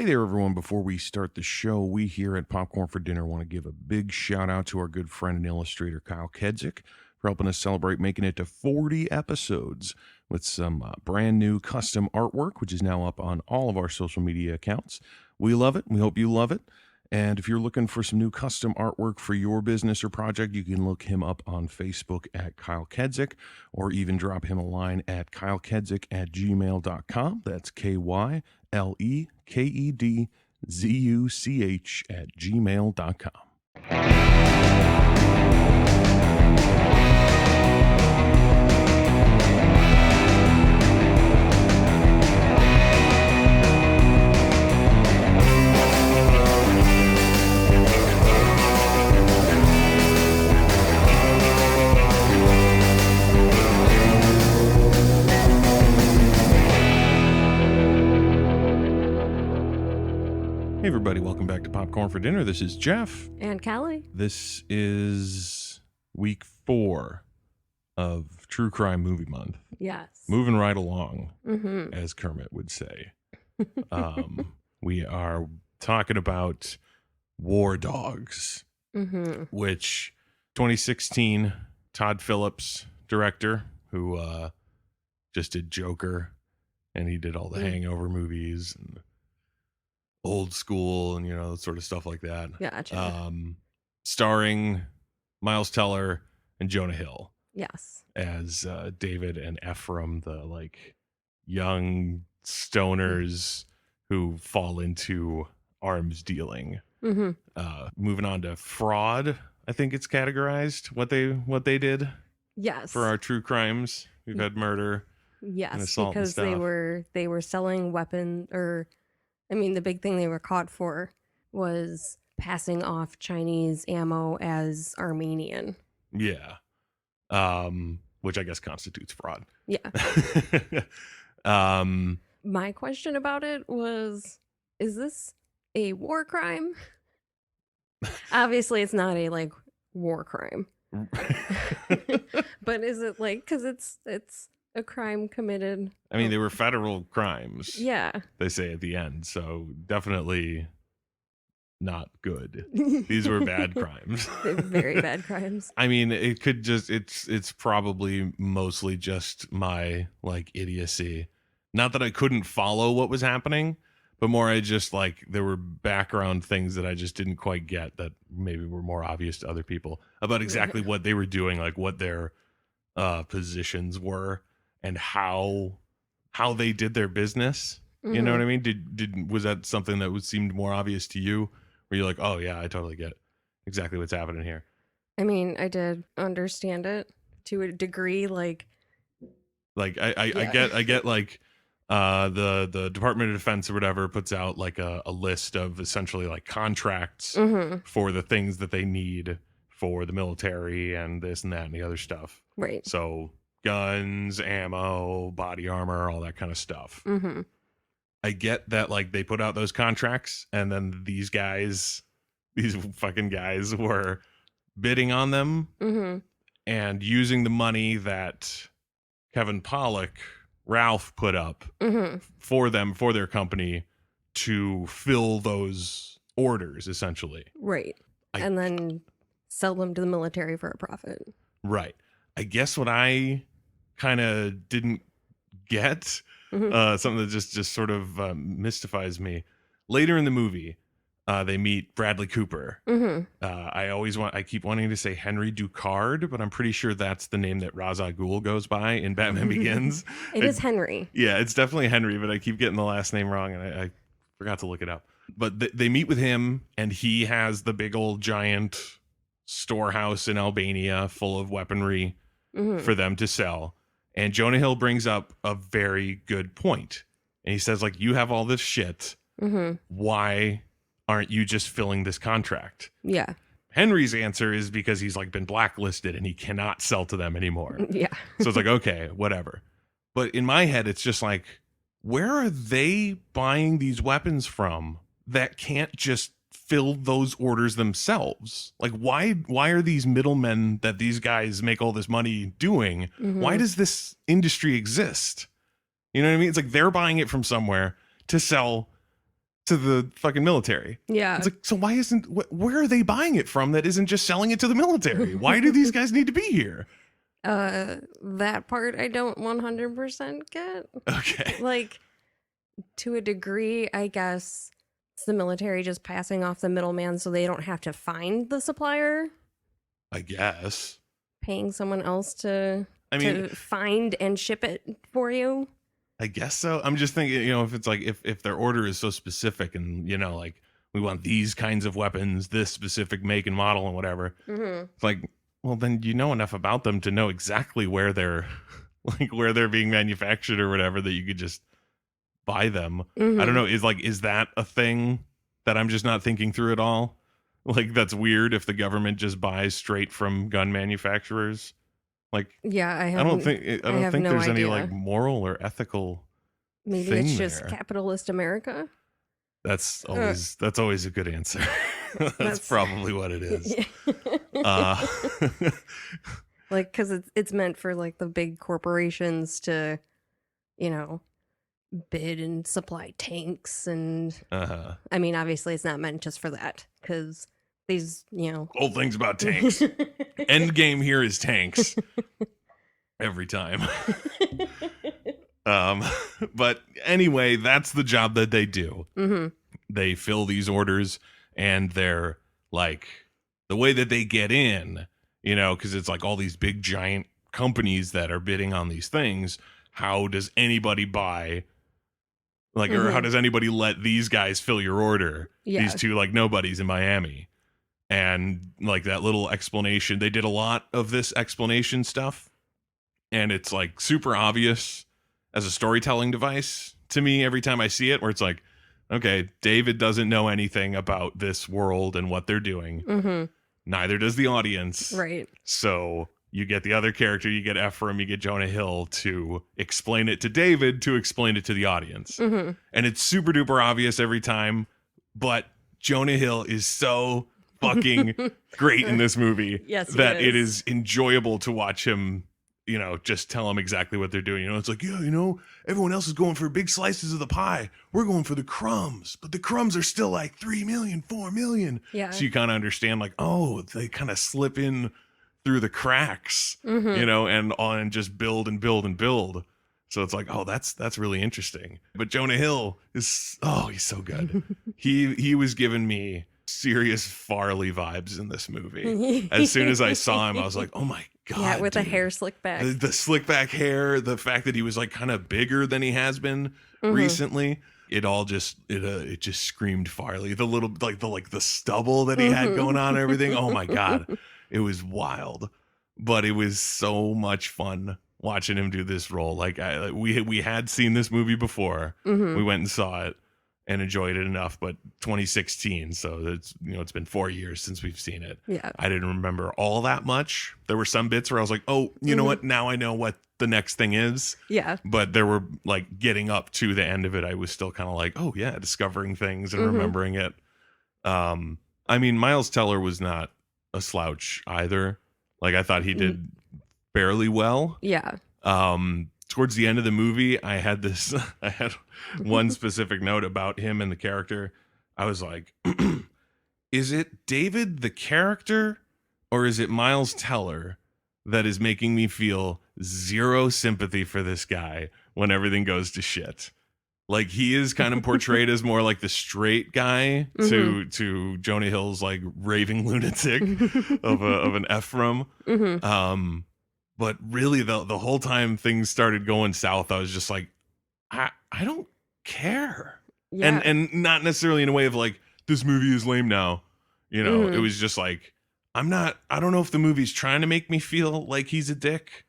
Hey there, everyone. Before we start the show, we here at Popcorn for Dinner want to give a big shout out to our good friend and illustrator, Kyle Kedzik, for helping us celebrate making it to 40 episodes with some brand new custom artwork, which is now up on all of our social media accounts. We love it. We hope you love it. And if you're looking for some new custom artwork for your business or project, you can look him up on Facebook at Kyle Kedzik, or even drop him a line at kylekedzik@gmail.com. That's KYLEKEDZUCH@gmail.com. Hey everybody, welcome back to Popcorn for Dinner. This is Jeff. And Callie. This is week 4 of True Crime Movie Month. Yes. Moving right along, as Kermit would say. We are talking about War Dogs, which 2016, Todd Phillips, director, who just did Joker, and he did all the Hangover movies and Old School and, sort of stuff like that. Gotcha. Starring Miles Teller and Jonah Hill. Yes. As David and Ephraim, the young stoners who fall into arms dealing. Moving on to Fraud, I think it's categorized what they did. Yes. For our true crimes, we've had murder. Yes, and assault because and stuff. they were selling the big thing they were caught for was passing off Chinese ammo as Armenian. Yeah. Which I guess constitutes fraud. Yeah. My question about it was, is this a war crime? Obviously, it's not a war crime. But is it because it's a crime committed? I mean, they were federal crimes. Yeah. They say at the end, so definitely not good. These were bad crimes. Very bad crimes. I mean, it could it's probably mostly just my idiocy. Not that I couldn't follow what was happening, but more I just there were background things that I just didn't quite get that maybe were more obvious to other people about exactly what they were doing, what their positions were and how they did their business. You know what I mean? Was that something that seemed more obvious to you? Where you're like, oh yeah, I totally get exactly what's happening here. I mean, I did understand it to a degree. I get the Department of Defense or whatever puts out a list of essentially contracts for the things that they need for the military and this and that and the other stuff. Right. So guns, ammo, body armor, all that kind of stuff. I get that they put out those contracts and then these fucking guys were bidding on them and using the money that Kevin Pollak, Ralph, put up for them, for their company to fill those orders essentially. Right. And then sell them to the military for a profit. Right. I guess what I kind of didn't get, something that just sort of mystifies me. Later in the movie, they meet Bradley Cooper. I keep wanting to say Henry Ducard, but I'm pretty sure that's the name that Ra's al Ghul goes by in Batman Begins. It is Henry. Yeah, it's definitely Henry, but I keep getting the last name wrong, and I forgot to look it up. But they meet with him, and he has the big old giant storehouse in Albania full of weaponry for them to sell. And Jonah Hill brings up a very good point. And he says, you have all this shit. Why aren't you just filling this contract? Yeah. Henry's answer is because he's been blacklisted and he cannot sell to them anymore. Yeah. So it's okay, whatever. But in my head, it's just where are they buying these weapons from that can't just fill those orders themselves? Why are these middlemen that these guys make all this money doing? Why does this industry exist? You know what I mean? It's they're buying it from somewhere to sell to the fucking military. Yeah. It's like, so why isn't, where are they buying it from that isn't just selling it to the military? Why do these guys need to be here? That part I don't 100% get. Okay. Like, to a degree, I guess it's the military just passing off the middleman so they don't have to find the supplier, I guess. paying someone else to I find and ship it for you. I guess so. I'm just thinking, if it's like, if their order is so specific and, like, we want these kinds of weapons, this specific make and model and whatever, it's like, well, then you know enough about them to know exactly where they're, like, where they're being manufactured or whatever, that you could just buy them. I don't know. Is that a thing that I'm just not thinking through at all? Like, that's weird if the government just buys straight from gun manufacturers. Like, yeah, I don't think no there's any idea. like moral or ethical. Maybe thing it's just there. capitalist America. That's always a good answer. That's probably what it is. Like, because it's meant for like the big corporations to, bid and supply tanks, and I mean, obviously, it's not meant just for that, because these, Whole thing's about tanks. End game here is tanks. Every time. But anyway, that's the job that they do. They fill these orders, and they're like, the way that they get in, because it's like all these big giant companies that are bidding on these things. How does anybody buy, like, or how does anybody let these guys fill your order? Yeah. These two like nobodies in Miami. And like that little explanation, they did a lot of this explanation stuff, and it's like super obvious as a storytelling device to me every time I see it, where it's like, okay, David doesn't know anything about this world and what they're doing. Neither does the audience. Right. So you get the other character, you get Ephraim, you get Jonah Hill to explain it to David, to explain it to the audience. And it's super duper obvious every time, but Jonah Hill is so fucking great in this movie. Yes, that it is enjoyable to watch him, just tell them exactly what they're doing. It's like, yeah, everyone else is going for big slices of the pie. We're going for the crumbs, but the crumbs are still like 3 million, 4 million. Yeah. So you kind of understand, like, oh, they kind of slip in through the cracks, and just build and build and build. So it's like, oh, that's really interesting. But Jonah Hill is, he's so good. He was giving me serious Farley vibes in this movie. As soon as I saw him, I was like, oh my God. Yeah, with the dude. hair slicked back. The slick back hair, the fact that he was like kind of bigger than he has been recently. It all just it just screamed Farley. The little the stubble that he had going on and everything. Oh my God. It was wild. But it was so much fun watching him do this role. Like we had seen this movie before. We went and saw it and enjoyed it enough, but 2016, so it's it's been 4 years since we've seen it. Yeah. I didn't remember all that much. There were some bits where I was like, oh, you know what, now I know what the next thing is. Yeah. But there were, like, getting up to the end of it, I was still kind of like, oh yeah, discovering things and remembering it. I mean, Miles Teller was not a slouch either. Like, I thought he did fairly well. Yeah. Towards the end of the movie, I had one specific note about him and the character. I was like, is it David the character, or is it Miles Teller that is making me feel zero sympathy for this guy when everything goes to shit? Like, he is kind of portrayed as more like the straight guy to Jonah Hill's like raving lunatic of an Ephraim. But really, the whole time things started going south, I was just like, I don't care. Yeah. And not necessarily in a way of like, this movie is lame now. It was just like, I don't know if the movie's trying to make me feel like he's a dick,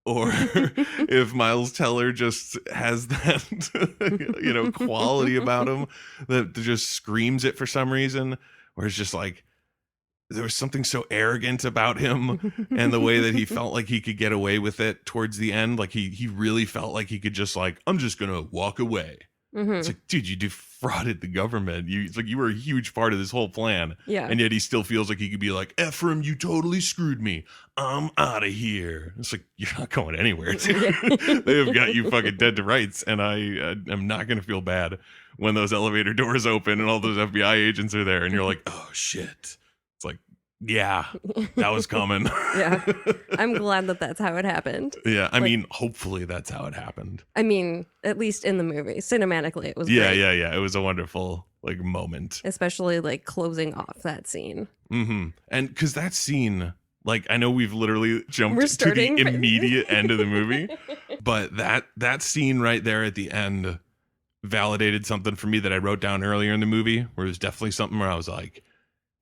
or if Miles Teller just has that, quality about him that just screams it for some reason, where it's just like, there was something so arrogant about him and the way that he felt like he could get away with it towards the end. Like he really felt like he could just like, I'm just going to walk away. It's Mm-hmm. like, dude, you defrauded the government. It's like you were a huge part of this whole plan. Yeah. And yet he still feels like he could be like, Ephraim, you totally screwed me. I'm out of here. It's like, you're not going anywhere, dude. Yeah. They have got you fucking dead to rights. And I am not going to feel bad when those elevator doors open and all those FBI agents are there. And you're like, oh, shit. It's like, yeah, that was coming. Yeah. I'm glad that that's how it happened. Yeah. I Like- mean, hopefully that's how it happened. I mean, at least in the movie, cinematically, it was Yeah, great. yeah. It was a wonderful like moment. Especially like closing off that scene. Mm-hmm. And because that scene, like, I know we've literally jumped We're to starting the from- immediate end of the movie, but that scene right there at the end validated something for me that I wrote down earlier in the movie, where it was definitely something where I was like,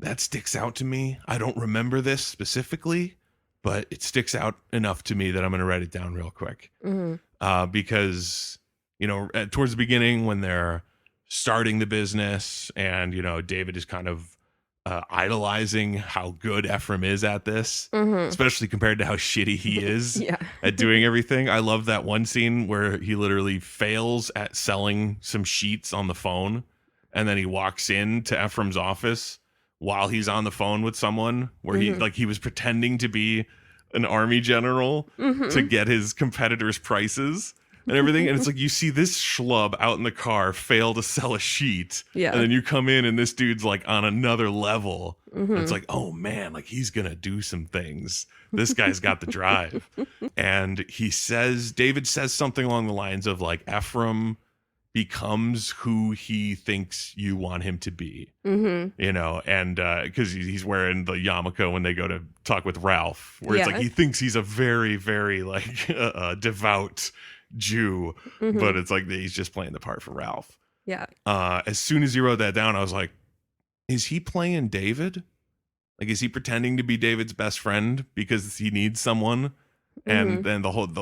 that sticks out to me. I don't remember this specifically, but it sticks out enough to me that I'm going to write it down real quick. Mhm. Because, you know, towards the beginning when they're starting the business and, you know, David is kind of idolizing how good Ephraim is at this, Mhm. especially compared to how shitty he is Yeah. at doing everything. I love that one scene where he literally fails at selling some sheets on the phone, and then he walks into Ephraim's office while he's on the phone with someone where Mhm. he was pretending to be an army general Mhm. to get his competitors' prices and everything. And it's like, you see this schlub out in the car fail to sell a sheet. Yeah. And then you come in and this dude's like on another level. And Mhm. it's like, oh man, like he's going to do some things. This guy's got the drive. And David says something along the lines of like, Ephraim becomes who he thinks you want him to be, Mhm. you know, and because he's wearing the yarmulke when they go to talk with Ralph, where it's Yeah. like he thinks he's a very, very like devout Jew, Mhm. but it's like he's just playing the part for Ralph. Yeah. As soon as he wrote that down, I was like, is he playing David? Like, is he pretending to be David's best friend because he needs someone? And Mhm.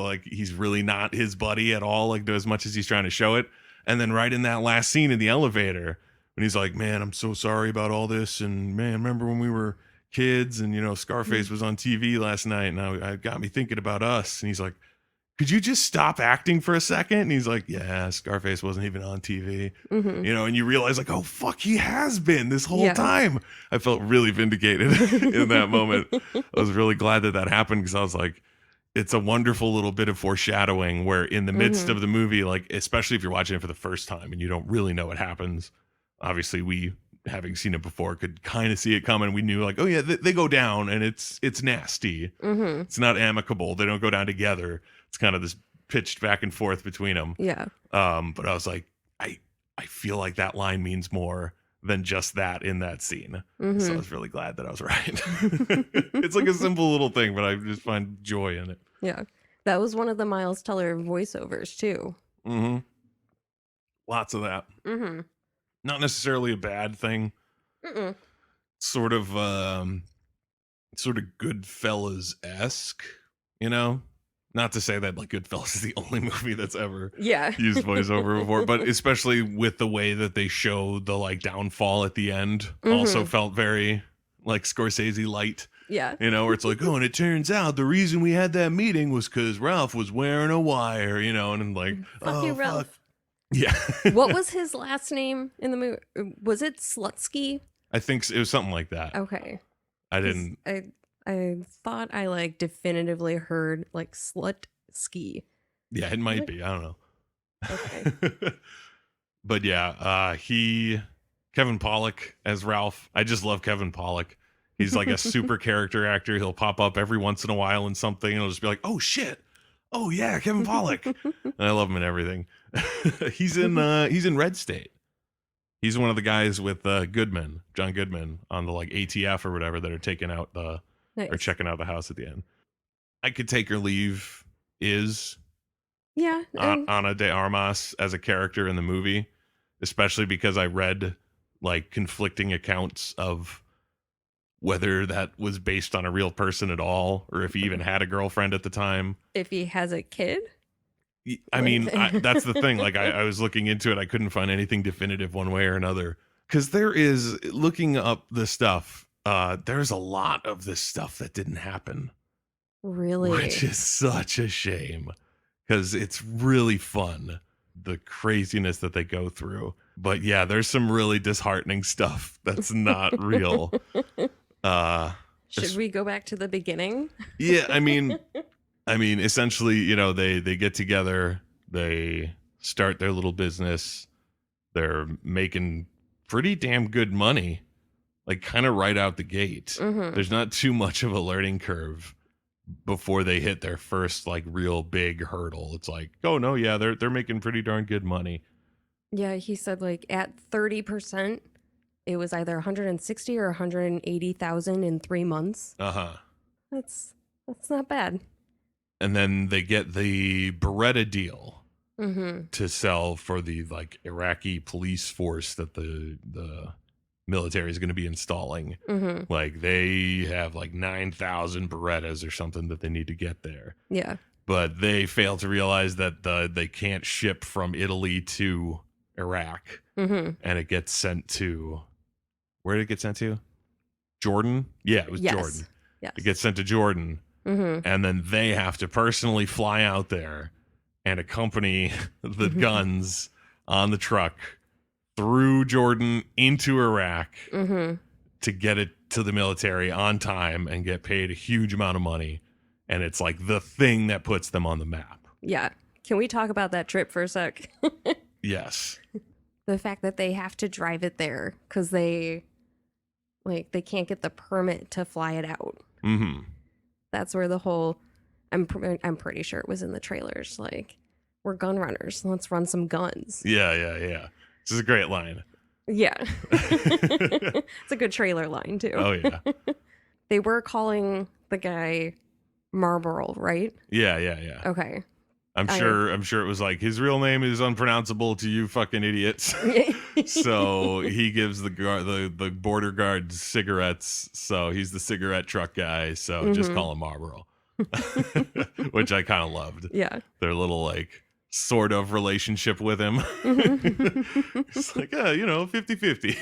then he's really not his buddy at all, like as much as he's trying to show it. And then right in that last scene in the elevator, when he's like, man, I'm so sorry about all this. And man, remember when we were kids and, you know, Scarface was on TV last night and I got me thinking about us. And he's like, could you just stop acting for a second? And he's like, yeah, Scarface wasn't even on TV, Mhm. you know, and you realize like, oh, fuck, he has been this whole Yeah. time. I felt really vindicated in that moment. I was really glad that happened because I was like, it's a wonderful little bit of foreshadowing where in the midst Mhm. of the movie, like, especially if you're watching it for the first time and you don't really know what happens, obviously we, having seen it before, could kind of see it coming. We knew like, oh yeah, they go down and it's nasty. Mhm. It's not amicable. They don't go down together. It's kind of this pitched back and forth between them. Yeah. But I was like, I feel like that line means more than just that in that scene. So I Mhm. was really glad that I was right. It's like a simple little thing, but I just find joy in it. Yeah. That was one of the Miles Teller voiceovers too. Mm-hmm. Lots of that. Mm-hmm. Not necessarily a bad thing. Mm-mm. Sort of Goodfellas-esque, you know? Not to say that like Goodfellas is the only movie that's ever Yeah. used voiceover before, but especially with the way that they show the like downfall at the end, also Mhm. felt very like Scorsese light, Yeah. you know, where it's like, oh, and it turns out the reason we had that meeting was because Ralph was wearing a wire, you know, and I'm like, Fuck oh, you, Ralph. fuck. Yeah. What was his last name in the movie? Was it Slutsky? I think it was something like that. Okay. I 'Cause didn't. I thought I like definitively heard like slut ski. Yeah, it might be. I don't know. Okay. But yeah, Kevin Pollak as Ralph. I just love Kevin Pollak. He's like a super character actor. He'll pop up every once in a while in something and it'll just be like, oh shit. Oh yeah, Kevin Pollak. And I love him in everything. He's in Red State. He's one of the guys with Goodman, John Goodman, on the like ATF or whatever that are taking out or Nice. checking out the house at the end. I Could Take or Leave is Yeah. Ana de Armas as a character in the movie, especially because I read like conflicting accounts of whether that was based on a real person at all, or if he even had a girlfriend at the time. if he has a kid. I mean, that's the thing. Like I was looking into it. I couldn't find anything definitive one way or another. Because there is, looking up the stuff, there's a lot of this stuff that didn't happen. Really? Which is such a shame. Because it's really fun the craziness that they go through. But yeah, there's some really disheartening stuff that's not real. Should we go back to the beginning? Yeah, I mean, essentially, you know, they get together, they start their little business, they're making pretty damn good money, like kind of right out the gate. Mm-hmm. There's not too much of a learning curve before they hit their first like real big hurdle. It's like, oh no, yeah, they're making pretty darn good money. Yeah, he said like at 30%, it was either 160 or 180,000 in 3 months. That's not bad. And then they get the Beretta deal Mm-hmm. to sell for the like Iraqi police force that the military is going to be installing. Mm-hmm. Like they have like 9,000 Berettas or something that they need to get there. Yeah. But they fail to realize that they can't ship from Italy to Iraq, Mm-hmm. and it gets sent to, where did it get sent to? Jordan? Yeah, it was Yes. Jordan. Yes. It gets sent to Jordan, Mm-hmm. and then they have to personally fly out there and accompany the guns on the truck through Jordan into Iraq Mm-hmm. to get it to the military on time and get paid a huge amount of money. And it's like the thing that puts them on the map. Yeah. Can we talk about that trip for a sec? Yes. The fact that they have to drive it there because they can't get the permit to fly it out. Mm-hmm. That's where the whole I'm pretty sure it was in the trailers. Like, we're gun runners. Let's run some guns. Yeah. This is a great line. Yeah. It's a good trailer line too. Oh yeah. They were calling the guy Marlboro, right? Yeah. Okay. I'm sure it was like, his real name is unpronounceable to you fucking idiots. So he gives the border guards cigarettes. So he's the cigarette truck guy. So just call him Marlboro. Which I kind of loved. Yeah. Their little like sort of relationship with him. It's like, 50-50.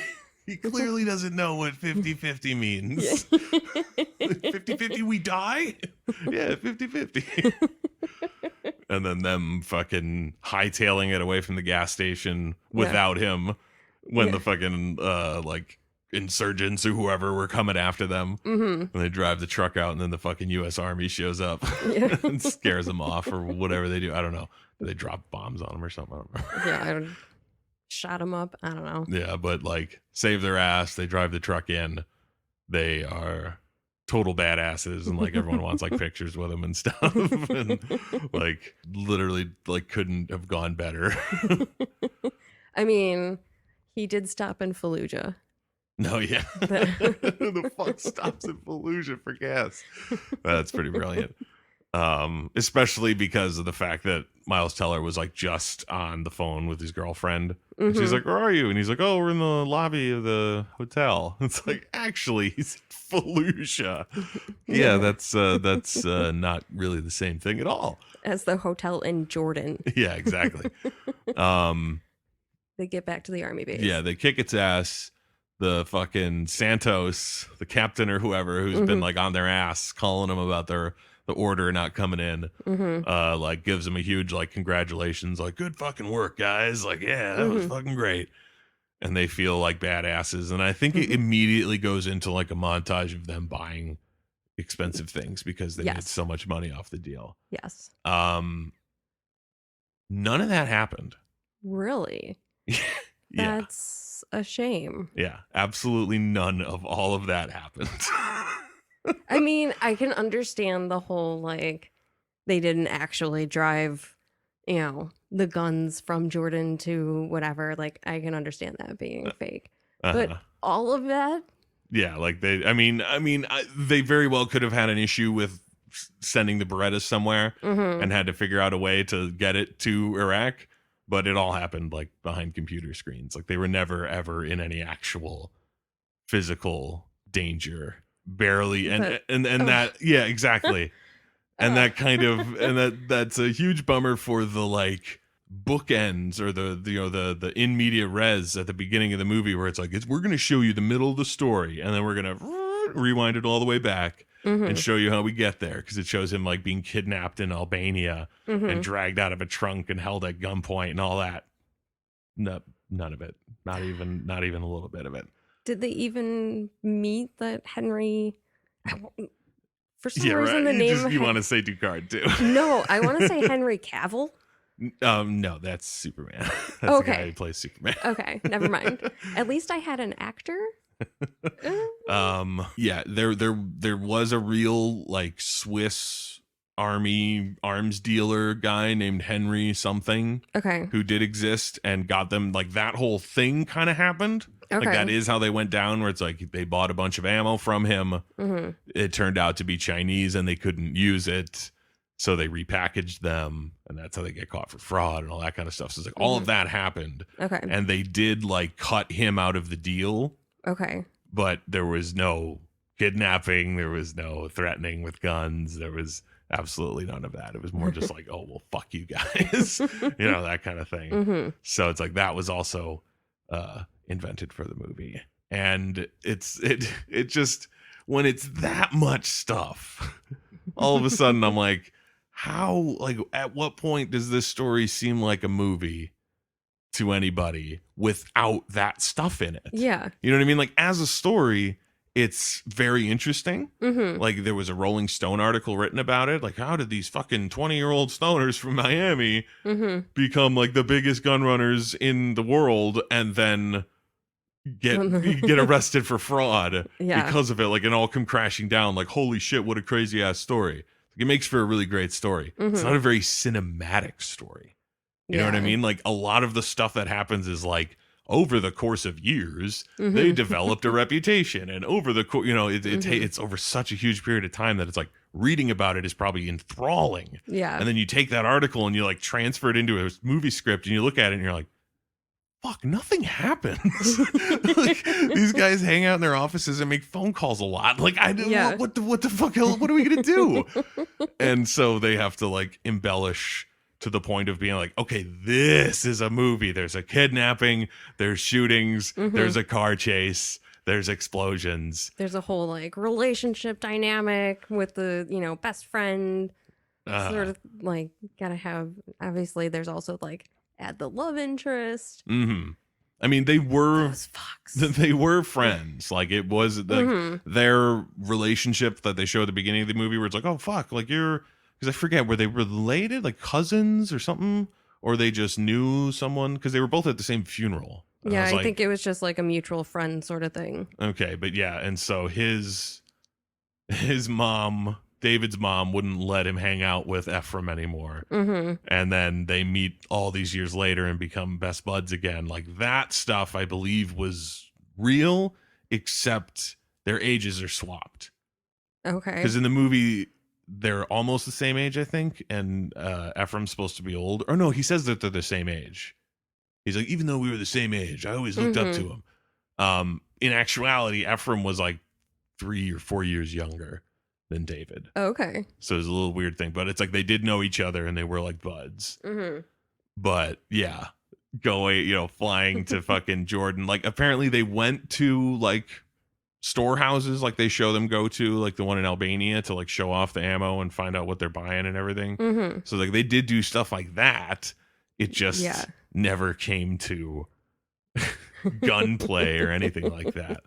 He clearly doesn't know what 50-50 means. 50-50 we die? Yeah, 50-50. And then them fucking hightailing it away from the gas station without him when the fucking like insurgents or whoever were coming after them. And they drive the truck out, and then the fucking U.S. Army shows up and scares them off or whatever they do. I don't know. They drop bombs on them or something. I don't remember. Yeah, I don't shot them up. I don't know. Yeah, but like save their ass. They drive the truck in. They are total badasses, and like everyone wants like pictures with them and stuff. And like literally like couldn't have gone better. I mean, he did stop in Fallujah. No, yeah. The fuck stops in Fallujah for gas? That's pretty brilliant. Especially because of the fact that Miles Teller was like just on the phone with his girlfriend. And she's like, where are you? And he's like, oh, we're in the lobby of the hotel. It's like, actually, he's in Fallujah. Yeah, that's not really the same thing at all. As the hotel in Jordan. Yeah, exactly. They get back to the army base. Yeah, they kick its ass. The fucking Santos, the captain or whoever, who's been like on their ass, calling them about the order not coming in, like gives them a huge like congratulations, like good fucking work, guys. Like, yeah, that was fucking great. And they feel like badasses. And I think it immediately goes into like a montage of them buying expensive things because they made so much money off the deal. Yes. None of that happened. Really? Yeah. That's a shame. Yeah, absolutely none of all of that happened. I mean, I can understand the whole, like, they didn't actually drive, the guns from Jordan to whatever. Like, I can understand that being fake. But all of that? Yeah, like they very well could have had an issue with sending the Berettas somewhere and had to figure out a way to get it to Iraq. But it all happened like behind computer screens. Like they were never ever in any actual physical danger, barely. And that, yeah, exactly. And that kind of, and that's a huge bummer for the like bookends or the in media res at the beginning of the movie where it's like, we're going to show you the middle of the story and then we're going to rewind it all the way back. and show you how we get there, because it shows him like being kidnapped in Albania and dragged out of a trunk and held at gunpoint and all that. No, none of it. Not even a little bit of it. Did they even meet that Henry? For some Yeah, reason, right. the name. You want to say Ducard too? No, I want to say Henry Cavill. No, that's Superman. That's the guy who plays Superman. Okay, never mind. At least I had an actor. Yeah, there was a real like Swiss army arms dealer guy named Henry something. Okay. Who did exist and got them, like that whole thing kind of happened. Okay. Like that is how they went down, where it's like they bought a bunch of ammo from him. It turned out to be Chinese and they couldn't use it. So they repackaged them, and that's how they get caught for fraud and all that kind of stuff. So it's like all of that happened. Okay. And they did like cut him out of the deal. Okay. But there was no kidnapping. There was no threatening with guns. There was absolutely none of that. It was more just like, oh, well, fuck you guys. That kind of thing. So it's like that was also invented for the movie. And it just, when it's that much stuff, all of a sudden I'm like, how, like, at what point does this story seem like a movie to anybody without that stuff in it? Yeah. You know what I mean? Like, as a story, it's very interesting. Mm-hmm. Like, there was a Rolling Stone article written about it. Like, how did these fucking 20-year-old stoners from Miami become like the biggest gun runners in the world and then get arrested for fraud because of it? Like, and all come crashing down. Like, holy shit, what a crazy ass story. It makes for a really great story. It's not a very cinematic story. You know what I mean? Like, a lot of the stuff that happens is like, over the course of years, they developed a reputation, and over the it's over such a huge period of time that it's like reading about it is probably enthralling. Yeah. And then you take that article and you like transfer it into a movie script, and you look at it and you're like, fuck, nothing happens. Like, these guys hang out in their offices and make phone calls a lot. Like, what the fuck? What are we gonna do? And so they have to like embellish to the point of being like, okay, this is a movie. There's a kidnapping, there's shootings, there's a car chase, there's explosions. There's a whole like relationship dynamic with the, best friend. Sort of like gotta have, obviously there's also like add the love interest. I mean, they were friends. Like, it was their relationship that they show at the beginning of the movie where it's like, oh fuck, like because I forget, were they related, like cousins or something? Or they just knew someone? Because they were both at the same funeral. And yeah, I think it was just like a mutual friend sort of thing. Okay, but yeah, and so his mom, David's mom, wouldn't let him hang out with Ephraim anymore. And then they meet all these years later and become best buds again. Like, that stuff, I believe, was real, except their ages are swapped. Okay. Because in the movie, they're almost the same age, I think, and Ephraim's supposed to be old. Or no, he says that they're the same age. He's like, even though we were the same age, I always looked up to him. In actuality, Ephraim was like 3 or 4 years younger than David. Okay. So it's a little weird thing, but it's like they did know each other and they were like buds. But yeah, flying to fucking Jordan. Like, apparently they went to like storehouses, like they show them go to, like the one in Albania, to like show off the ammo and find out what they're buying and everything. So like they did do stuff like that. It just never came to gunplay or anything like that.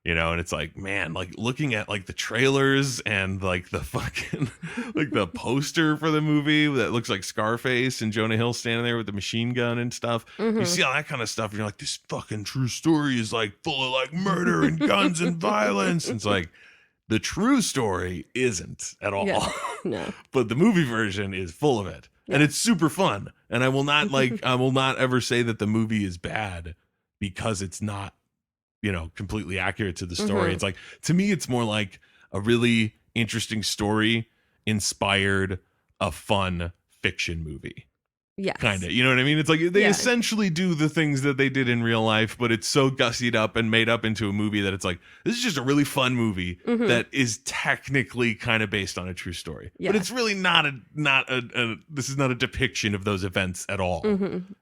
And it's like, man, like looking at like the trailers and like the fucking like the poster for the movie that looks like Scarface and Jonah Hill standing there with the machine gun and stuff. You see all that kind of stuff and you're like, this fucking true story is like full of like murder and guns and violence. And it's like, the true story isn't at all. Yeah. No. But the movie version is full of it. Yeah. And it's super fun. And I will not ever say that the movie is bad because it's not, completely accurate to the story. It's like, to me, it's more like a really interesting story inspired a fun fiction movie. Yes. Kind of. You know what I mean? It's like they essentially do the things that they did in real life, but it's so gussied up and made up into a movie that it's like, this is just a really fun movie that is technically kind of based on a true story. But it's really this is not a depiction of those events at all.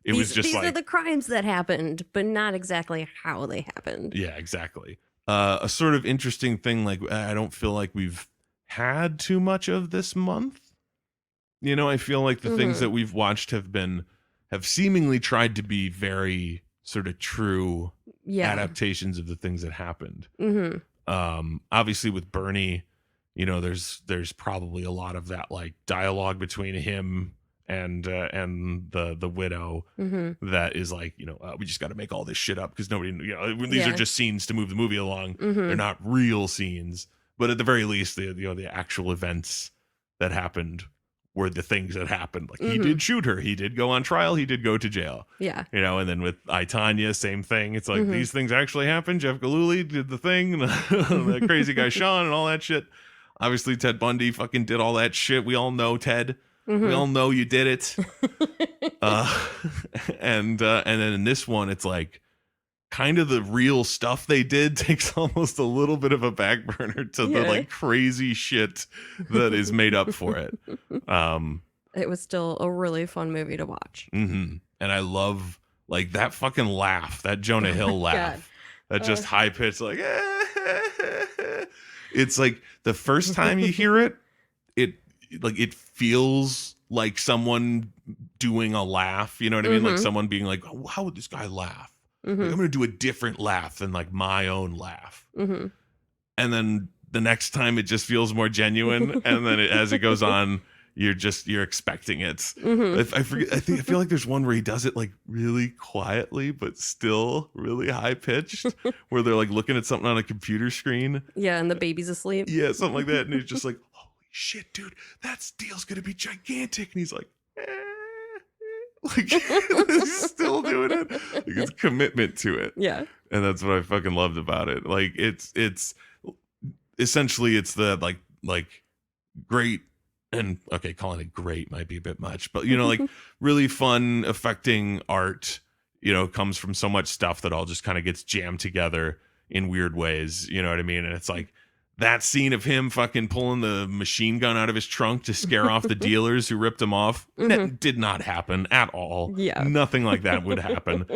It was just these like, are the crimes that happened, but not exactly how they happened. Yeah, exactly. A sort of interesting thing, like, I don't feel like we've had too much of this month. You know, I feel like the things that we've watched have seemingly tried to be very sort of true adaptations of the things that happened. Obviously with Bernie, you know, there's probably a lot of that like dialogue between him and the widow that is like, you know, we just got to make all this shit up because nobody, you know, these are just scenes to move the movie along. They're not real scenes, but at the very least, the actual events that happened were the things that happened. Like he did shoot her, he did go on trial, he did go to jail. Yeah, you know, and then with I, Tonya, same thing. It's like these things actually happened. Jeff Gillooly did the thing, the crazy guy Sean, and all that shit. Obviously, Ted Bundy fucking did all that shit. We all know Ted. We all know you did it. And then in this one, it's like kind of the real stuff they did takes almost a little bit of a back burner to the like crazy shit that is made up for it. It was still a really fun movie to watch. And I love like that fucking laugh, that Jonah Hill laugh, that just high pitched like. It's like the first time you hear it, it feels like someone doing a laugh. You know what I mean? Like someone being like, oh, how would this guy laugh? Like, I'm going to do a different laugh than like my own laugh. And then the next time it just feels more genuine. And then as it goes on, you're expecting it. I feel like there's one where he does it like really quietly, but still really high pitched, where they're like looking at something on a computer screen. Yeah, and the baby's asleep. Yeah, something like that. And he's just like, holy shit, dude, that deal's gonna be gigantic. And he's like, like he's still doing it. Like it's commitment to it. Yeah. And that's what I fucking loved about it. Like it's essentially it's the like great. And okay, calling it great might be a bit much, but you know, like really fun, affecting art, you know, comes from so much stuff that all just kind of gets jammed together in weird ways. You know what I mean? And it's like that scene of him fucking pulling the machine gun out of his trunk to scare off the dealers who ripped him off. That did not happen at all. Yeah. Nothing like that would happen.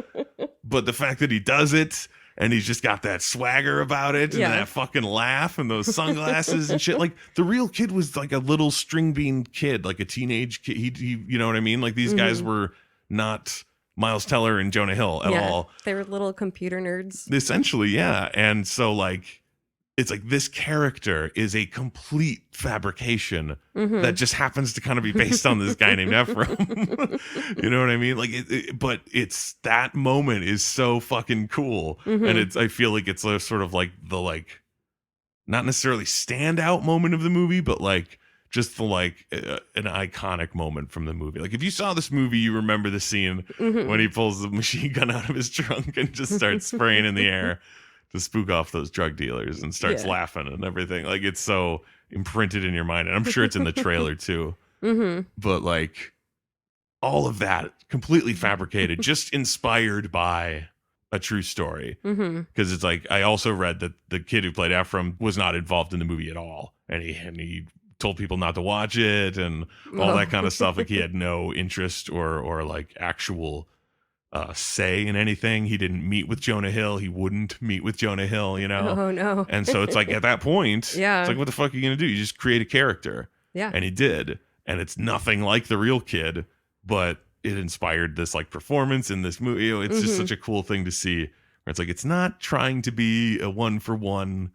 But the fact that he does it, and he's just got that swagger about it and that fucking laugh and those sunglasses and shit. Like the real kid was like a little string bean kid, like a teenage kid. He you know what I mean? Like these guys were not Miles Teller and Jonah Hill at all. They were little computer nerds. Essentially, yeah. And so like, it's like this character is a complete fabrication that just happens to kind of be based on this guy named Ephraim. You know what I mean? Like, but it's that moment is so fucking cool, and I feel like it's sort of like the like, not necessarily standout moment of the movie, but like just the like an iconic moment from the movie. Like if you saw this movie, you remember the scene when he pulls the machine gun out of his trunk and just starts spraying in the air to spook off those drug dealers and starts laughing and everything. Like it's so imprinted in your mind, and I'm sure it's in the trailer too. But like all of that completely fabricated, just inspired by a true story. Because it's like, I also read that the kid who played Ephraim was not involved in the movie at all, and he told people not to watch it and all that kind of stuff. Like he had no interest or like actual say in anything. He didn't meet with Jonah Hill. He wouldn't meet with Jonah Hill, you know? Oh, no. And so it's like at that point, it's like, what the fuck are you going to do? You just create a character. Yeah. And he did. And it's nothing like the real kid, but it inspired this like performance in this movie. You know, it's just such a cool thing to see. Where it's like, it's not trying to be a 1-for-1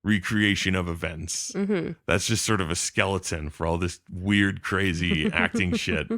recreation of events. That's just sort of a skeleton for all this weird, crazy acting shit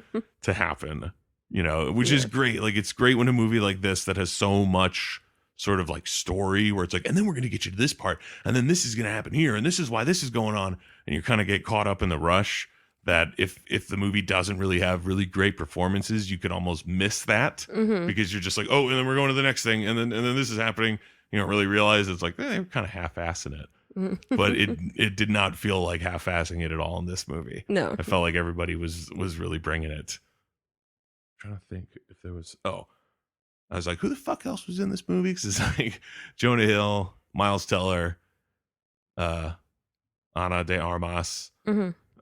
to happen. You know, which is great. Like, it's great when a movie like this that has so much sort of like story where it's like, and then we're going to get you to this part, and then this is going to happen here, and this is why this is going on. And you kind of get caught up in the rush that if the movie doesn't really have really great performances, you could almost miss that because you're just like, oh, and then we're going to the next thing. And then this is happening. You don't really realize it's like, they're kind of half-assing it. But it did not feel like half-assing it at all in this movie. No. I felt like everybody was really bringing it. Trying to think if there was I was like, who the fuck else was in this movie? Because it's like Jonah Hill, Miles Teller, Ana de Armas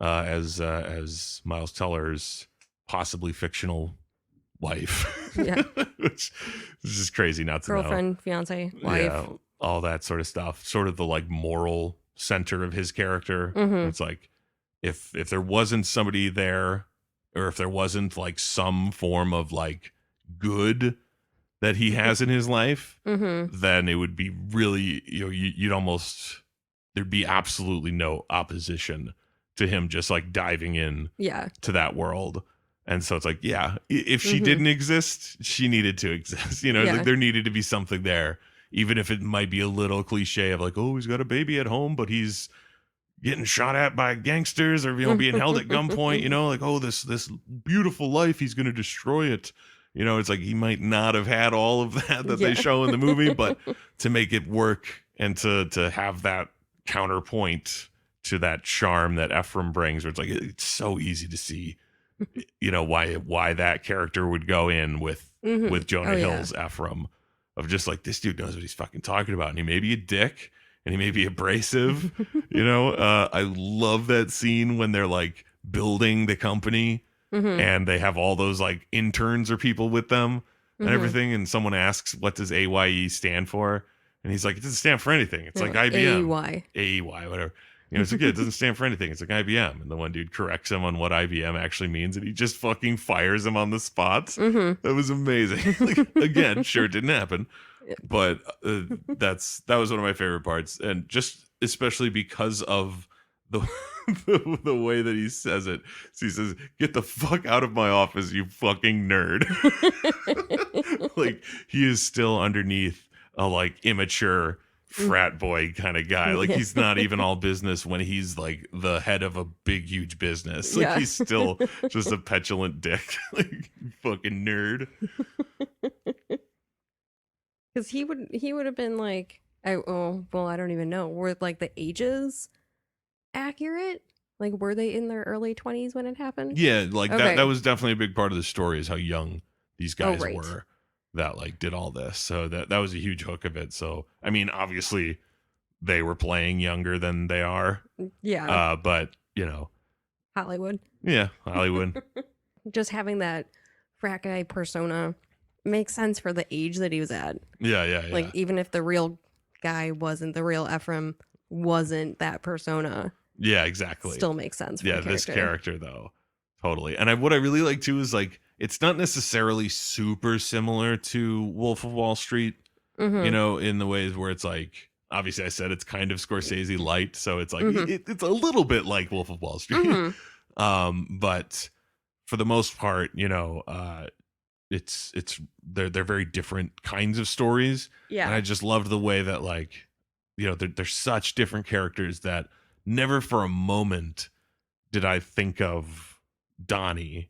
as Miles Teller's possibly fictional wife. Which is just crazy not to know. Girlfriend, fiance, wife. Yeah, all that sort of stuff. Sort of the like moral center of his character. Mhm. It's like if there wasn't somebody there, or if there wasn't like some form of like good that he has in his life, then it would be really, you'd almost, there'd be absolutely no opposition to him just like diving in Yeah. to that world. And so it's like, yeah, if she didn't exist, she needed to exist. Yeah. Like there needed to be something there, even if it might be a little cliche of like, oh, he's got a baby at home, but he's getting shot at by gangsters, or being held at gunpoint. Like, oh, this beautiful life, he's going to destroy it. It's like he might not have had all of that they show in the movie, but to make it work and to have that counterpoint to that charm that Ephraim brings, where it's like it's so easy to see, why that character would go in with Jonah Hill's Ephraim, of just like, this dude knows what he's fucking talking about, and he may be a dick and he may be abrasive. I love that scene when they're like building the company and they have all those like interns or people with them and everything, and someone asks, what does AYE stand for? And he's like, it doesn't stand for anything, it's like IBM. AEY, whatever. It's like, yeah, it doesn't stand for anything, it's like IBM. And the one dude corrects him on what IBM actually means, and he just fucking fires him on the spot. That was amazing. Like, again, sure, it didn't happen, but that was one of my favorite parts, and just especially because of the the way that he says it. So he says, "Get the fuck out of my office, you fucking nerd." Like, he is still underneath a like immature frat boy kind of guy. Like, he's not even all business when he's like the head of a big huge business. Like, he's still just a petulant dick. Like, fucking nerd. Because he would have been like, I don't even know, were like the ages accurate? Like, were they in their early 20s when it happened? Yeah, like that was definitely a big part of the story, is how young these guys were that like did all this. So that was a huge hook of it. So I mean, obviously they were playing younger than they are. Yeah. But Hollywood. Yeah, Hollywood. Just having that frat guy persona makes sense for the age that he was at. Yeah. Like, even if the real guy wasn't, the real Ephraim wasn't that persona. Yeah, exactly. Still makes sense for the character. This character though. Totally. And what I really like too is like, it's not necessarily super similar to Wolf of Wall Street, in the ways where it's like, obviously I said it's kind of Scorsese light, so it's like it's a little bit like Wolf of Wall Street. But for the most part, it's they're very different kinds of stories. Yeah. And I just loved the way that, like, they're such different characters that never for a moment did I think of Donnie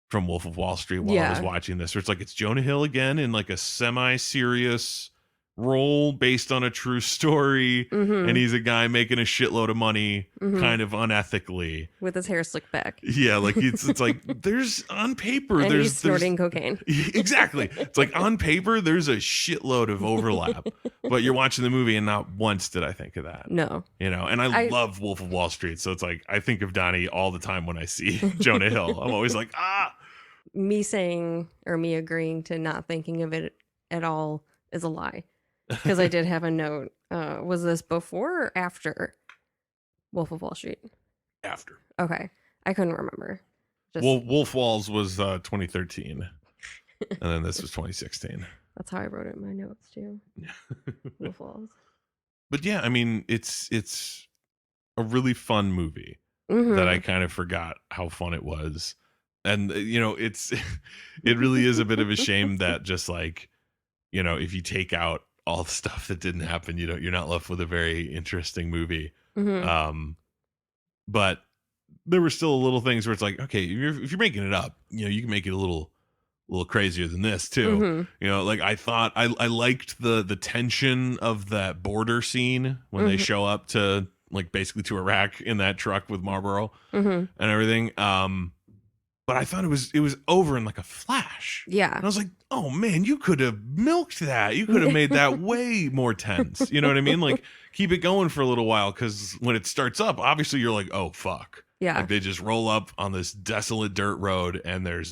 from Wolf of Wall Street while I was watching this. Where it's like, it's Jonah Hill again in like a semi-serious role based on a true story, and he's a guy making a shitload of money kind of unethically with his hair slicked back. Yeah, like it's like, there's on paper and there's he's snorting cocaine. Exactly. It's like, on paper there's a shitload of overlap, but you're watching the movie and not once did I think of that. No. And I love Wolf of Wall Street, so it's like I think of Donnie all the time when I see Jonah Hill. I'm always like, me agreeing to not thinking of it at all is a lie. Because I did have a note. Was this before or after Wolf of Wall Street? After. Okay. I couldn't remember. Wolf Walls was 2013. And then this was 2016. That's how I wrote it in my notes too. Wolf Walls. But yeah, I mean, it's a really fun movie that I kind of forgot how fun it was. And, it really is a bit of a shame that just like, if you take out all the stuff that didn't happen, you're not left with a very interesting movie. But there were still little things where it's like, okay, if you're making it up, you can make it a little crazier than this too. Like, I thought I liked the tension of that border scene when they show up to, like, basically to Iraq in that truck with Marlboro and everything. But I thought it was over in like a flash. Yeah. And I was like, oh man, you could have milked that. You could have made that way more tense. You know what I mean? Like, keep it going for a little while, because when it starts up, obviously you're like, oh fuck. Yeah. Like, they just roll up on this desolate dirt road and they're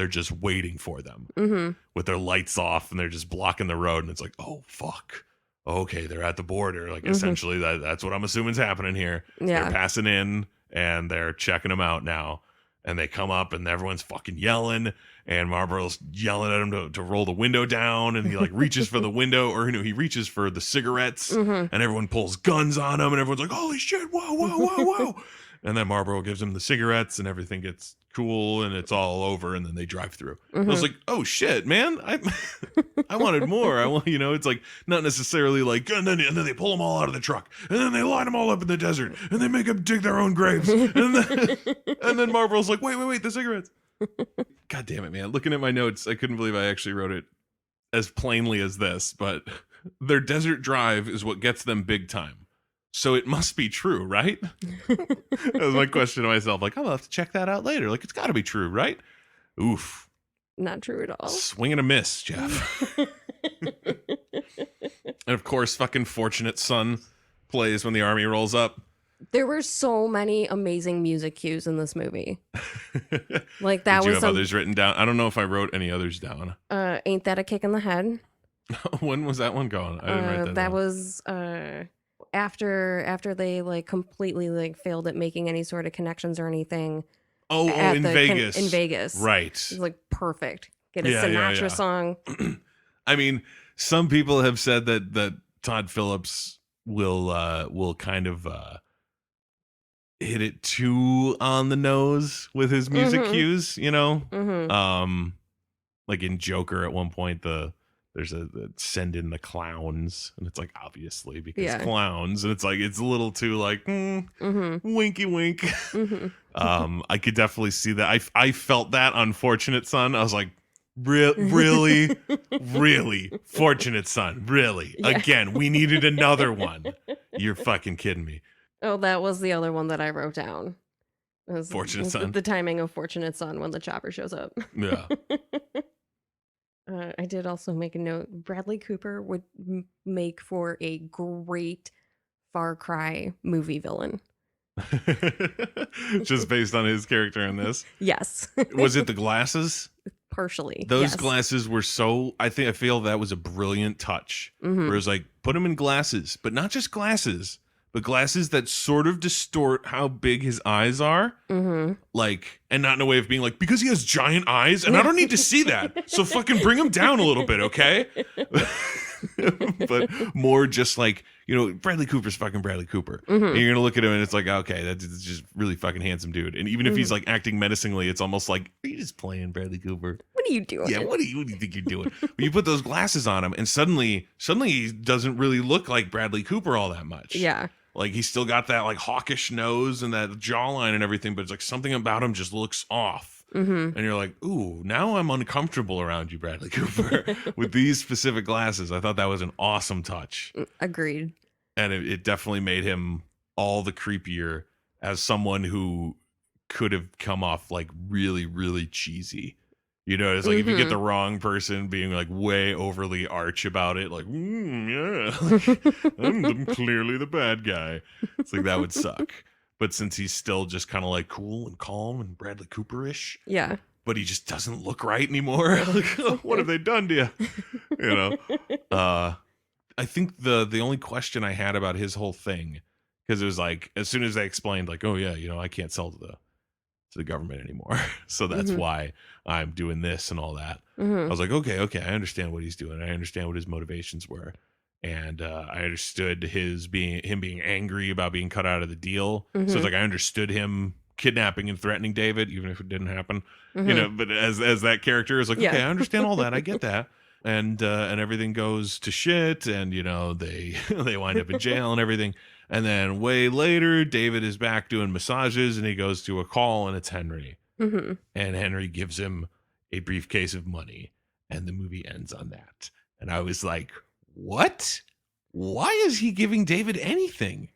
just waiting for them with their lights off, and they're just blocking the road, and it's like, oh fuck. okay, they're at the border. Like, Mhm. essentially, that's what I'm assuming is happening here. They're Yeah. passing in and they're checking them out now. And they come up and everyone's fucking yelling. And Marlboro's yelling at him to roll the window down. And he like reaches for the window, or he reaches for the cigarettes. Mhm. And everyone pulls guns on him. And everyone's like, holy shit, whoa, whoa, whoa, whoa. And then Marlboro gives him the cigarettes and everything gets cool and it's all over. And then they drive through. I was Mhm. like, oh shit, man. I wanted more. I want, it's like not necessarily like, and then they pull them all out of the truck, and then they line them all up in the desert, and they make them dig their own graves, and then Marlboro's like, wait, the cigarettes. God damn it, man! Looking at my notes, I couldn't believe I actually wrote it as plainly as this. But their desert drive is what gets them big time, so it must be true, right? That was my question to myself. Like, I'll have to check that out later. Like, it's got to be true, right? Oof. Not true at all. Swing and a miss, Jeff. And of course, fucking Fortunate Son plays when the army rolls up. There were so many amazing music cues in this movie. Like that Did you was have others written down? I don't know if I wrote any others down. Ain't That a Kick in the Head? When was that one going? I didn't write that That down. was after they like completely like failed at making any sort of connections or anything. Oh, at in the Vegas. in Vegas. Right. It was like perfect. Get a Yeah, Sinatra yeah. song. I mean, some people have said that Todd Phillips will kind of hit it too on the nose with his music Mhm. cues, Mm-hmm. like in Joker at one point there's a send in the clowns, and it's like obviously because Yeah. clowns, and it's like it's a little too like Mm-hmm. winky wink. Mm-hmm. I could definitely see that. I felt that on Fortunate Son. I was like, really, really, Fortunate Son, really? Yeah. Again, we needed another one. You're fucking kidding me. Oh, that was the other one that I wrote down. It was Fortunate the- Son. The timing of Fortunate Son when the chopper shows up. Yeah. I did also make a note. Bradley Cooper would make for a great Far Cry movie villain. Just based on his character in this. Yes. Was it the glasses? Partially. Those yes. glasses were so, I feel that was a brilliant touch. Mhm. Where it was like, put him in glasses, but not just glasses, but glasses that sort of distort how big his eyes are. Mhm. Like, and not in a way of being like, because he has giant eyes and I don't need to see that. So fucking bring him down a little bit, okay? But more just like, Bradley Cooper's fucking Bradley Cooper. Mhm. And you're going to look at him and it's like, okay, that's just really fucking handsome dude. And even if he's like acting menacingly, it's almost like, are you just playing Bradley Cooper? What are you doing? Yeah, what do you think you're doing? But you put those glasses on him and suddenly he doesn't really look like Bradley Cooper all that much. Yeah. Like he's still got that like hawkish nose and that jawline and everything, but it's like something about him just looks off. Mm-hmm. And you're like, ooh, now I'm uncomfortable around you, Bradley Cooper, with these specific glasses. I thought that was an awesome touch. Agreed. And it definitely made him all the creepier as someone who could have come off like really, really cheesy. It's like if you get the wrong person being like way overly arch about it, like, yeah, I'm clearly the bad guy. It's like that would suck. But since he's still just kind of like cool and calm and Bradley Cooper-ish, Yeah. but he just doesn't look right anymore. Like, what have they done to you? I think the only question I had about his whole thing, because it was like as soon as they explained, like, oh yeah, I can't sell to the government anymore, so that's why I'm doing this and all that. Mhm. I was like, okay, I understand what he's doing. I understand what his motivations were. And I understood him being angry about being cut out of the deal. So it's like I understood him kidnapping and threatening David, even if it didn't happen. Mhm. But as that character is like, Yeah. okay, I understand all that. I get that. And everything goes to shit, and they they wind up in jail and everything. And then way later, David is back doing massages, and he goes to a call, and it's Henry. Mhm. And Henry gives him a briefcase of money, and the movie ends on that. And I was like, what? Why is he giving David anything?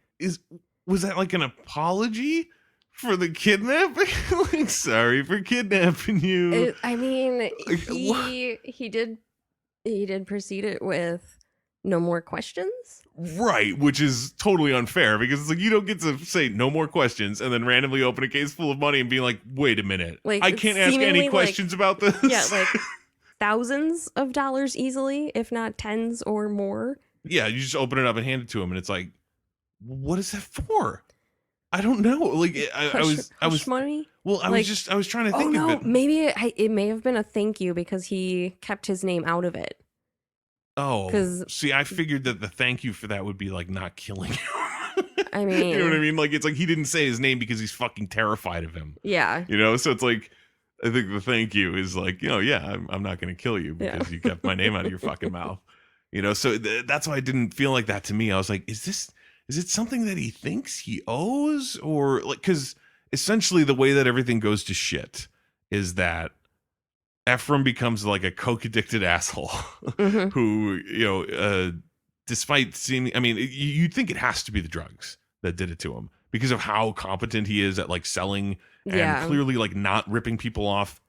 Was that like an apology for the kidnapping? Like, sorry for kidnapping you. I mean, Like, he did precede it with no more questions. Right, which is totally unfair because it's like you don't get to say no more questions and then randomly open a case full of money and be like, wait a minute, Like, I can't ask seemingly, any questions about this. Yeah, like thousands of dollars easily, if not tens or more. Yeah, you just open it up and hand it to him, and it's like, what is that for? I don't know. Like I was Hush money. well, I Like, was trying to Oh think of no, it. maybe it may have been a thank you because he kept his name out of it. Oh, 'Cause- see, I figured that the thank you for that would be like not killing him. I mean, you know what I mean? Like it's like he didn't say his name because he's fucking terrified of him. Yeah. You know, so it's like I think the thank you is like, yeah, I'm not going to kill you because you kept my name out of your fucking mouth. You know, so that's why I didn't feel like that to me. I was like, is it something that he thinks he owes, or like, because essentially the way that everything goes to shit is that Ephraim becomes like a coke addicted asshole Mhm. who, despite seeming, I mean, you'd think it has to be the drugs that did it to him because of how competent he is at like selling and Yeah. clearly like not ripping people off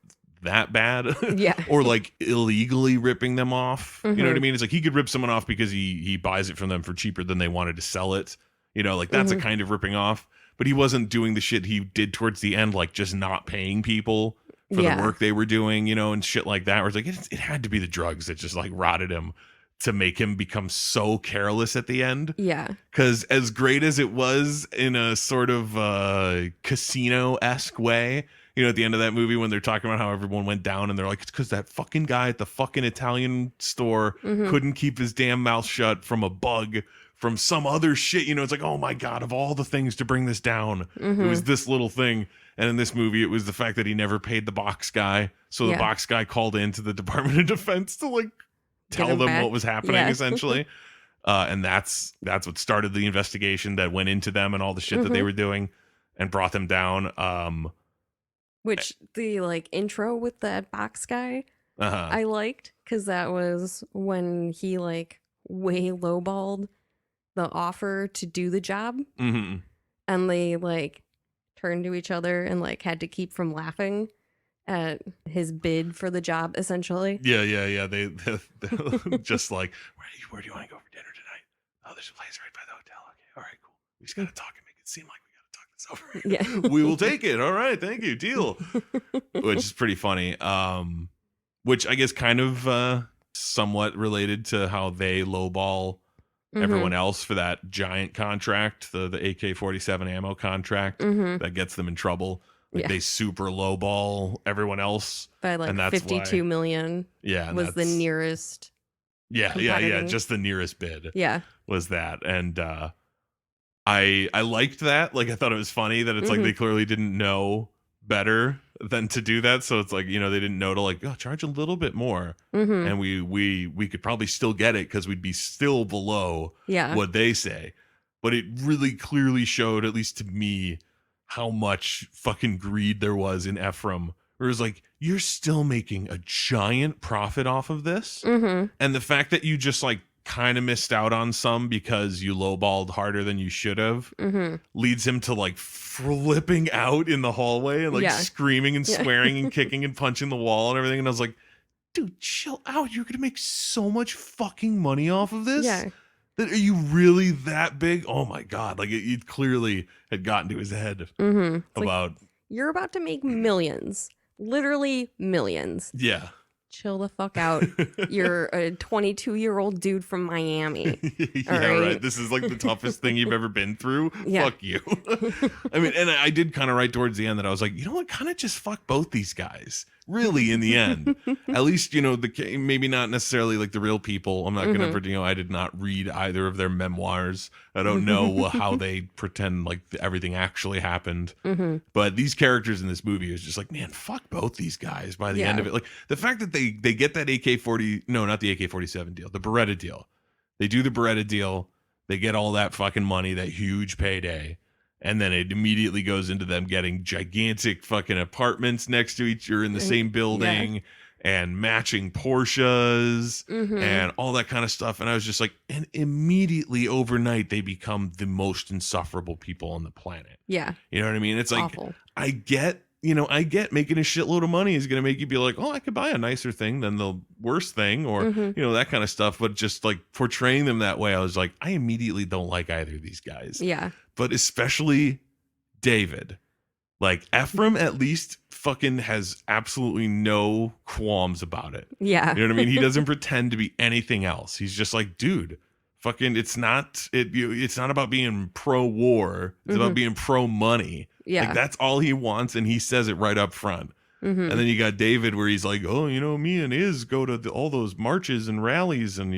that bad. Yeah. Or like illegally ripping them off. You know what I Mhm. mean? It's like he could rip someone off because he buys it from them for cheaper than they wanted to sell it. You know, like that's a Mhm. kind of ripping off. But he wasn't doing the shit he did towards the end, like just not paying people for Yeah. the work they were doing, you know, and shit like that. Where it's like it had to be the drugs that just like rotted him to make him become so careless at the end. Yeah. Because as great as it was in a sort of casino-esque way, you know, at the end of that movie when they're talking about how everyone went down and they're like, it's because that fucking guy at the fucking Italian store Mhm. couldn't keep his damn mouth shut from a bug from some other shit. You know, it's like, oh my God, of all the things to bring this down, Mhm. it was this little thing. And in this movie, it was the fact that he never paid the box guy. So the Yeah. box guy called into the Department of Defense to like tell him them back. what was happening, Yeah. essentially. And that's what started the investigation that went into them and all the shit that they Mhm. were doing and brought them down. Which the like intro with that box guy Uh-huh. I liked because that was when he like way lowballed the offer to do the job, Mhm. and they like turned to each other and like had to keep from laughing at his bid for the job, essentially. Yeah. They just like, where do you want to go for dinner tonight? Oh, there's a place right by the hotel. Okay, all right, cool. We just gotta talk and make it seem like we gotta talk this over. Yeah. We will take it. All right, thank you. Deal. Which is pretty funny. Which I guess kind of somewhat related to how they lowball everyone else for that giant contract, the AK-47 ammo contract Mhm. that gets them in trouble. Like Yeah. they super lowball everyone else. By like And that's 52 why- million Yeah, and was the that's- nearest. Yeah. competing. Just the nearest bid Yeah. was that, and I liked that. Like I thought it was funny that it's like Mhm. they clearly didn't know better than to do that. So it's like, you know, they didn't know to like charge a little bit more, Hmm. and we could probably still get it because we'd be still below Yeah. what they say. But it really clearly showed, at least to me, how much fucking greed there was in Ephraim. Where it was like, you're still making a giant profit off of this. Hmm. And the fact that you just like kind of missed out on some because you lowballed harder than you should have Hmm. leads him to like flipping out in the hallway and like Yeah. screaming and Yeah. swearing and kicking and punching the wall and everything. And I was like, dude, chill out. You're going to make so much fucking money off of this. Yeah. Are you really that big? Oh my God. Like it clearly had gotten to his head Hmm. about, You're about to make millions. Literally millions. yeah. Chill the fuck out. You're a 22-year-old dude from Miami. Yeah, All right. right. This is like the toughest thing you've ever been through. Yeah. Fuck you. I mean, and I did kind of right towards the end that I was like, you know what? Kind of just fuck both these guys. Really, in the end, at least you know maybe not necessarily like the real people. I'm not gonna, I did not read either of their memoirs. I don't know how they pretend like everything actually happened. Hmm. But these characters in this movie is just like, man, fuck both these guys by the end Yeah. of it. Like the fact that they get that not the AK-47 deal, the Beretta deal. They do the Beretta deal. They get all that fucking money, that huge payday. And then it immediately goes into them getting gigantic fucking apartments next to each other in the same building and matching Porsches Hmm. and all that kind of stuff. And I was just like, and immediately overnight, they become the most insufferable people on the planet. Yeah. You know what I mean? It's like, Awful. I get making a shitload of money is going to make you be like, oh, I could buy a nicer thing than the worst thing, or, Mhm. you know, that kind of stuff. But just like portraying them that way, I was like, I immediately don't like either of these guys, Yeah. but especially David. Like Ephraim at least fucking has absolutely no qualms about it. Yeah. You know what I mean? He doesn't pretend to be anything else. He's just like, dude, Fucking, it's not about being pro-war. It's about being pro-money. Yeah. Like, that's all he wants, and he says it right up front. And then you got David where he's like, oh, me and Iz go to all those marches and rallies, and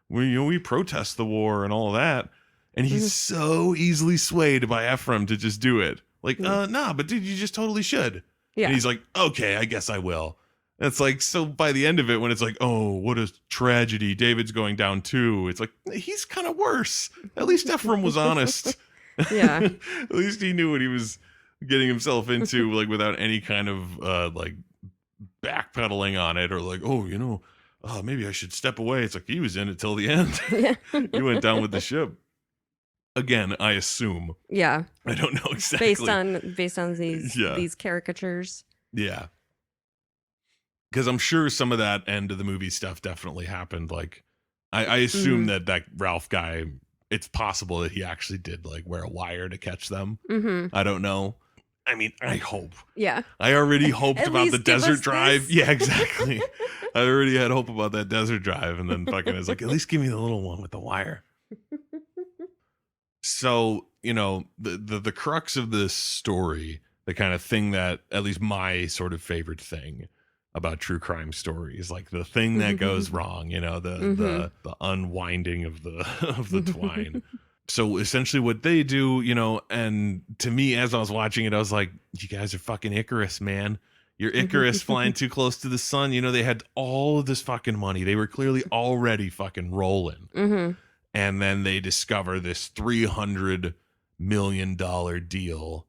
we protest the war and all of that. And he's so easily swayed by Ephraim to just do it. Like, nah, but dude, you just totally should. Yeah. And he's like, okay, I guess I will. And it's like, so by the end of it, when it's like, oh, what a tragedy, David's going down too. It's like, he's kind of worse. At least Ephraim was honest. Yeah. At least he knew what he was getting himself into, like, without any kind of like backpedaling on it, or like, oh, maybe I should step away. It's like, he was in it till the end. Yeah. He went down with the ship. Again, I assume. Yeah. I don't know exactly. Based on these caricatures. Yeah. Because I'm sure some of that end of the movie stuff definitely happened. Like, I assume that Ralph guy, it's possible that he actually did, like, wear a wire to catch them. I don't know. I mean, I hope. Yeah. I already hoped At about least the give us desert drive. this. Yeah, exactly. I already had hope about that desert drive, and then fucking is like, at least give me the little one with the wire. So, the crux of this story, the kind of thing that, at least my sort of favorite thing about true crime stories, like the thing that goes wrong, the unwinding of the twine. So essentially what they do, and to me, as I was watching it, I was like, you guys are fucking Icarus, man. You're Icarus flying too close to the sun. They had all of this fucking money. They were clearly already fucking rolling. And then they discover this $300 million deal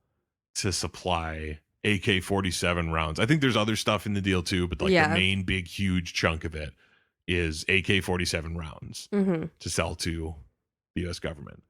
to supply AK-47 rounds. I think there's other stuff in the deal too, but the main big huge chunk of it is AK-47 rounds to sell to the U.S. government.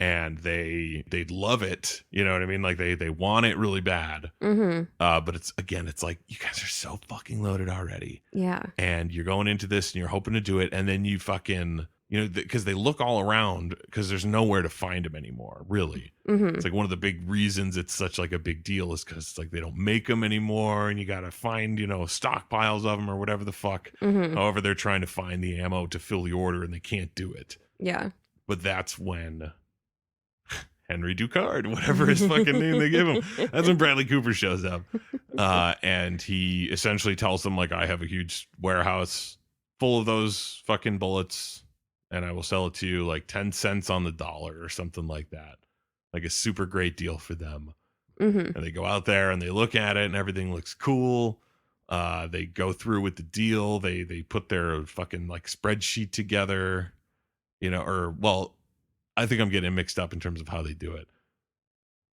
And they love it, you know what I mean? Like they want it really bad. But it's like, you guys are so fucking loaded already. Yeah. And you're going into this and you're hoping to do it, and then you fucking, because they look all around because there's nowhere to find them anymore, really. It's like one of the big reasons it's such like a big deal is because it's like they don't make them anymore, and you got to find, stockpiles of them or whatever the fuck. However, they're trying to find the ammo to fill the order, and they can't do it. Yeah. But that's when Henry Ducard, whatever his fucking name they give him, that's when Bradley Cooper shows up. And he essentially tells them, like, I have a huge warehouse full of those fucking bullets, and I will sell it to you like 10 cents on the dollar or something like that. Like a super great deal for them. And they go out there and they look at it and everything looks cool. They go through with the deal. They put their fucking like spreadsheet together, I think I'm getting mixed up in terms of how they do it.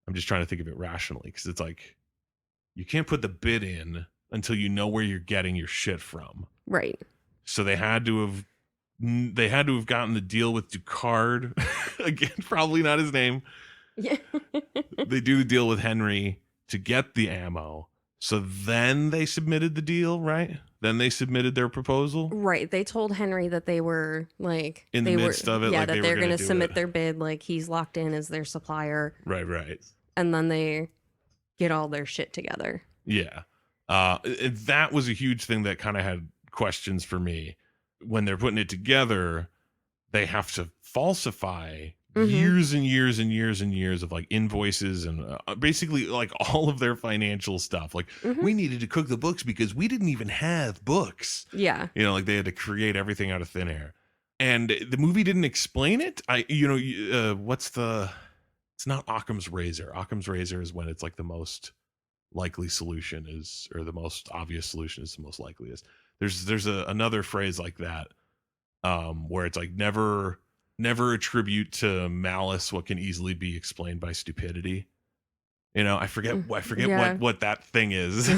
I'm just trying to think of it rationally, because it's like, you can't put the bid in until you know where you're getting your shit from. Right. So they had to have gotten the deal with Ducard. Again, probably not his name. Yeah. They do the deal with Henry to get the ammo. So then they submitted the deal, right? Then they submitted their proposal. Right. They told Henry that they were like in the midst of it. Yeah, like that they're going to submit it. their bid. Like he's locked in as their supplier. Right. And then they get all their shit together. Yeah. That was a huge thing that kind of had questions for me. When they're putting it together, they have to falsify years and years and years and years of like invoices and basically like all of their financial stuff. Like we needed to cook the books because we didn't even have books. Yeah. Like they had to create everything out of thin air. And the movie didn't explain it. It's not Occam's razor. Occam's razor is when it's like the most likely solution is, or the most obvious solution is the most likeliest. There's another phrase like that, where it's like never attribute to malice what can easily be explained by stupidity. I forget what that thing is.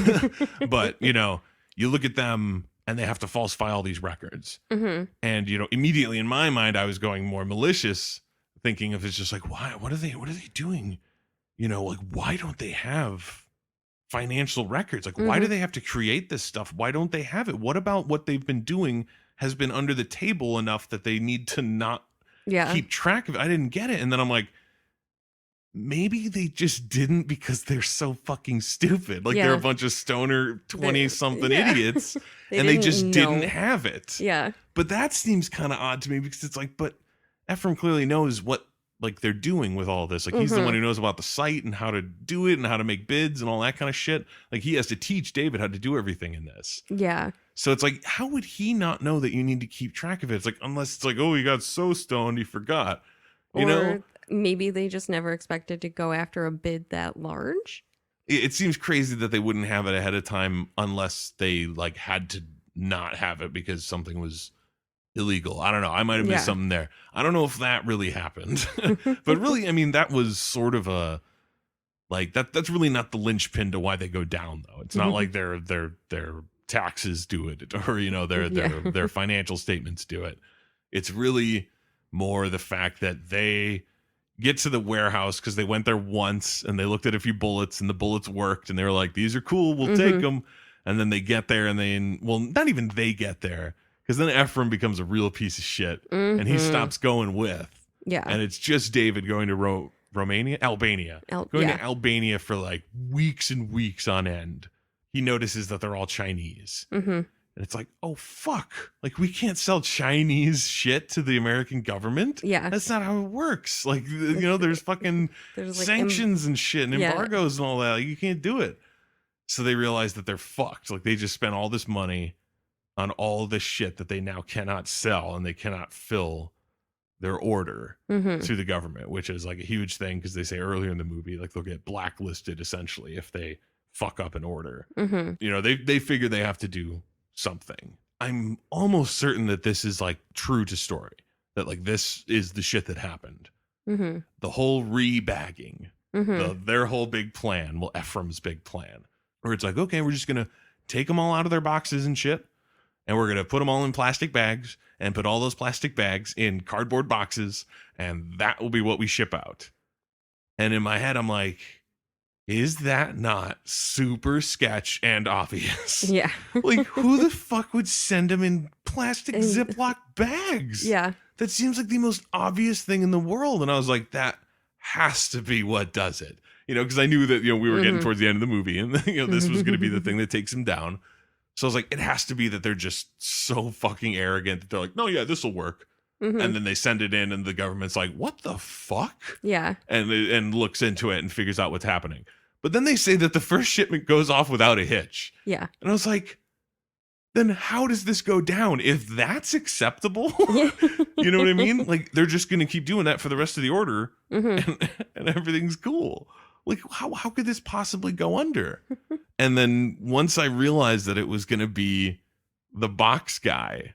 But you look at them and they have to falsify all these records. And immediately in my mind I was going more malicious, thinking of it's just like, why, what are they doing? Like, why don't they have financial records? Like, why do they have to create this stuff? Why don't they have it? What about what they've been doing has been under the table enough that they need to not keep track of it? I didn't get it. And then I'm like, maybe they just didn't because they're so fucking stupid. Like they're a bunch of stoner 20-something idiots and they just didn't have it. Yeah. But that seems kind of odd to me because it's like, but Ephraim clearly knows what like they're doing with all this. Like he's the one who knows about the site and how to do it and how to make bids and all that kind of shit. Like he has to teach David how to do everything in this. Yeah. So it's like, how would he not know that you need to keep track of it? It's like, unless it's like, oh, he got so stoned he forgot. You know? Maybe they just never expected to go after a bid that large. It seems crazy that they wouldn't have it ahead of time unless they like had to not have it because something was illegal. I don't know. I might have missed something there. I don't know if that really happened. But really, I mean, that was sort of a like that's really not the linchpin to why they go down though. It's not like their taxes do it or you know their financial statements do it. It's really more the fact that they get to the warehouse because they went there once and they looked at a few bullets and the bullets worked and they were like, these are cool, we'll take them. And then they get there and not even they get there because then Ephraim becomes a real piece of shit and he stops going with. Yeah. And it's just David going to Albania. Going to Albania for like weeks and weeks on end. He notices that they're all Chinese. And it's like, oh, fuck. Like, we can't sell Chinese shit to the American government. Yeah. That's not how it works. Like, you know, there's fucking like sanctions and shit and embargoes and all that. Like, you can't do it. So they realize that they're fucked. Like, they just spent all this money on all this shit that they now cannot sell and they cannot fill their order to the government, which is like a huge thing because they say earlier in the movie, like, they'll get blacklisted essentially if they fuck up an order. You know, they figure they have to do something. I'm almost certain that this is like true to story, that like this is the shit that happened. The whole rebagging, their whole big plan, well, Ephraim's big plan, where it's like, okay, we're just gonna take them all out of their boxes and shit, and we're gonna put them all in plastic bags and put all those plastic bags in cardboard boxes, and that will be what we ship out. And in my head, I'm like, is that not super sketch and obvious? Yeah. Like, who the fuck would send them in plastic Ziploc bags? Yeah. That seems like the most obvious thing in the world. And I was like, that has to be what does it. You know, because I knew that, you know, we were getting towards the end of the movie and, you know, this was going to be the thing that takes him down. So I was like, it has to be that they're just so fucking arrogant that they're like, no, yeah, this will work. And then they send it in and the government's like, what the fuck? Yeah. And looks into it and figures out what's happening. But then they say that the first shipment goes off without a hitch. Yeah. And I was like, then how does this go down? If that's acceptable, you know what I mean? Like, they're just going to keep doing that for the rest of the order and everything's cool. Like, how could this possibly go under? And then once I realized that it was going to be the box guy,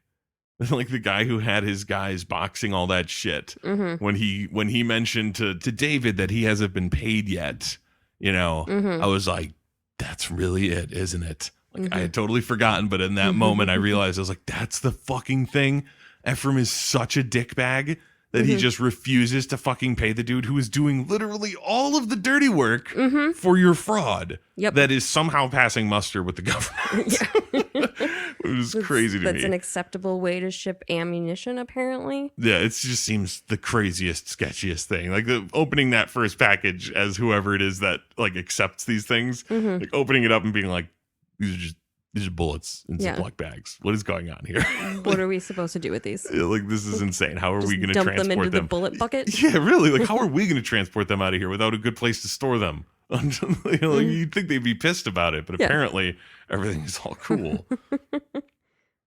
like the guy who had his guys boxing all that shit, when he mentioned to David that he hasn't been paid yet, you know, I was like, that's really it, isn't it? Like, I had totally forgotten, but in that moment, I realized I was like, that's the fucking thing. Ephraim is such a dickbag that he just refuses to fucking pay the dude who is doing literally all of the dirty work for your fraud. That is somehow passing muster with the government. It was crazy to me. That's an acceptable way to ship ammunition, apparently. Yeah, it just seems the craziest, sketchiest thing. Like opening that first package as whoever it is that like accepts these things, like opening it up and being like, these are bullets in Ziploc bags. What is going on here? What are we supposed to do with these? Like, this is insane. How are we going to transport them? Dump them into the bullet bucket? Yeah, really. Like, how are we going to transport them out of here without a good place to store them? You know, like, you'd think they'd be pissed about it, but apparently everything is all cool.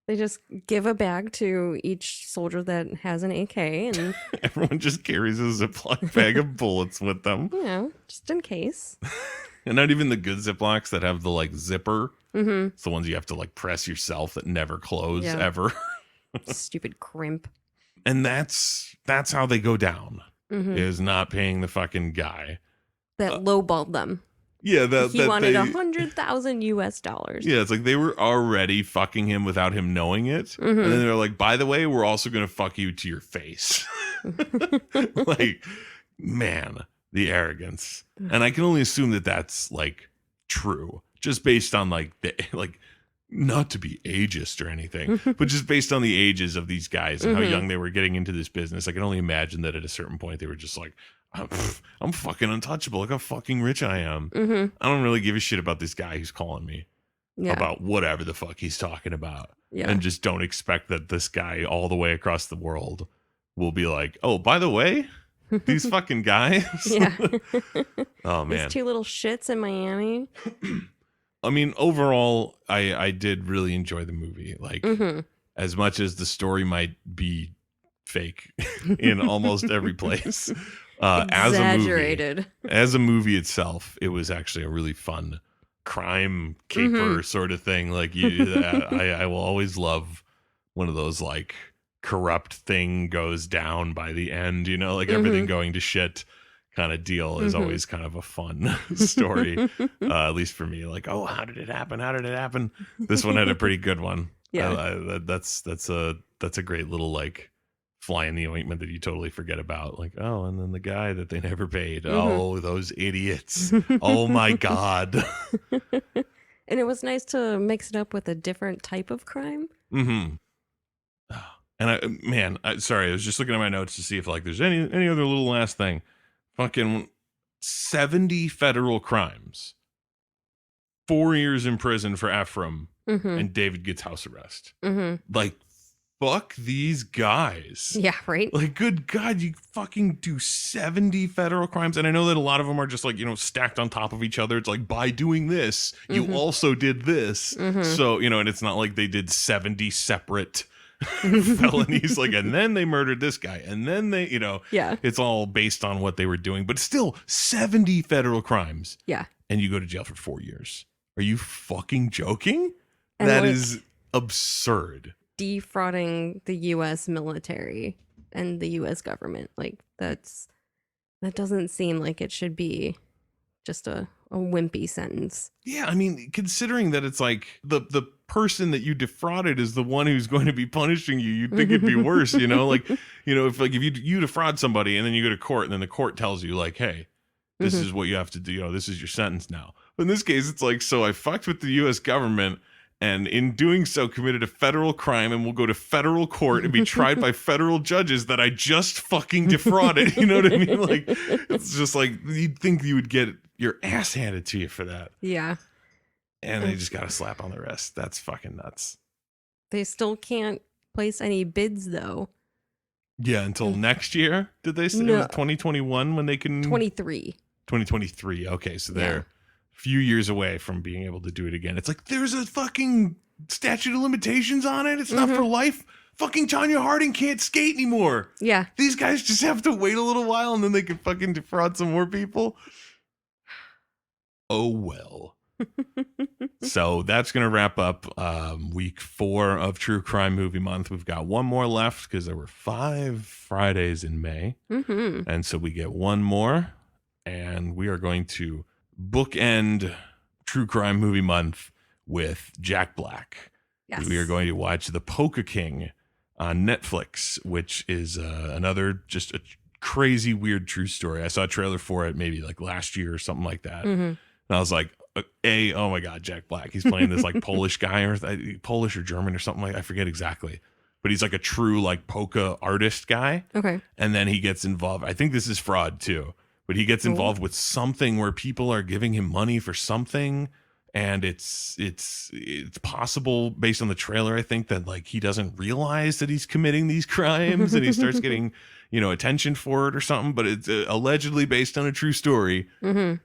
They just give a bag to each soldier that has an AK, and everyone just carries a Ziploc bag of bullets with them. You know, just in case. And not even the good Ziplocs that have the like zipper. It's the ones you have to like press yourself that never close ever. Stupid crimp. And that's how they go down. Is not paying the fucking guy that lowballed them. Yeah, he wanted $100,000 US. Yeah, it's like they were already fucking him without him knowing it, and then they're like, "By the way, we're also gonna fuck you to your face." Like, man, the arrogance. And I can only assume that that's like true, just based on like not to be ageist or anything, but just based on the ages of these guys and how young they were getting into this business. I can only imagine that at a certain point they were just like, I'm fucking untouchable. Look how fucking rich I am. I don't really give a shit about this guy who's calling me about whatever the fuck he's talking about. And just don't expect that this guy all the way across the world will be like, oh, by the way, these fucking guys. Yeah. Oh man. These two little shits in Miami. I mean, overall, I did really enjoy the movie. Like, as much as the story might be fake in almost every place, Exaggerated. as a movie itself, it was actually a really fun crime caper sort of thing. Like, I will always love one of those like corrupt thing goes down by the end. You know, like everything going to shit. Kind of deal is always kind of a fun story, at least for me. Like, oh, how did it happen? How did it happen? This one had a pretty good one. Yeah, that's a great little like fly in the ointment that you totally forget about. Like, oh, and then the guy that they never paid. Oh, those idiots! Oh my god! And it was nice to mix it up with a different type of crime. And sorry, I was just looking at my notes to see if like there's any other little last thing. Fucking 70 federal crimes, 4 years in prison for Ephraim, and David gets house arrest. Like, fuck these guys. Yeah, right? Like, good God, you fucking do 70 federal crimes. And I know that a lot of them are just like, you know, stacked on top of each other. It's like, by doing this, you also did this. So, you know, and it's not like they did 70 separate felonies, like, and then they murdered this guy, and then they, you know, it's all based on what they were doing, but still 70 federal crimes. Yeah. And you go to jail for 4 years. Are you fucking joking? And that like, is absurd. Defrauding the US military and the US government. Like that doesn't seem like it should be just a wimpy sentence. Yeah, I mean, considering that it's like the person that you defrauded is the one who's going to be punishing you, you'd think it'd be worse, you know? Like, you know, if you defraud somebody and then you go to court and then the court tells you like, hey, this is what you have to do, you know, this is your sentence now. But in this case, it's like, so I fucked with the US government and in doing so committed a federal crime and will go to federal court and be tried by federal judges that I just fucking defrauded. You know what I mean? Like, it's just like, you'd think you would get your ass handed to you for that. Yeah. And they just got to slap on the wrist. That's fucking nuts. They still can't place any bids though. Yeah, until next year. Did they say it was 2021 when they can 2023. Okay, so they're a few years away from being able to do it again. It's like there's a fucking statute of limitations on it. It's not for life. Fucking Tanya Harding can't skate anymore. Yeah. These guys just have to wait a little while and then they can fucking defraud some more people. Oh well. So that's going to wrap up week 4 of True Crime Movie Month. We've got one more left because there were 5 Fridays in May. And so we get one more and we are going to bookend True Crime Movie Month with Jack Black. Yes. We are going to watch The Polka King on Netflix, which is another just a crazy, weird true story. I saw a trailer for it maybe like last year or something like that. And I was like, oh my God, Jack Black. He's playing this like Polish guy or Polish or German or something like that. I forget exactly. But he's like a true like polka artist guy. Okay. And then he gets involved. I think this is fraud too. But he gets involved with something where people are giving him money for something. And it's possible based on the trailer, I think, that like he doesn't realize that he's committing these crimes and he starts getting, you know, attention for it or something. But it's allegedly based on a true story.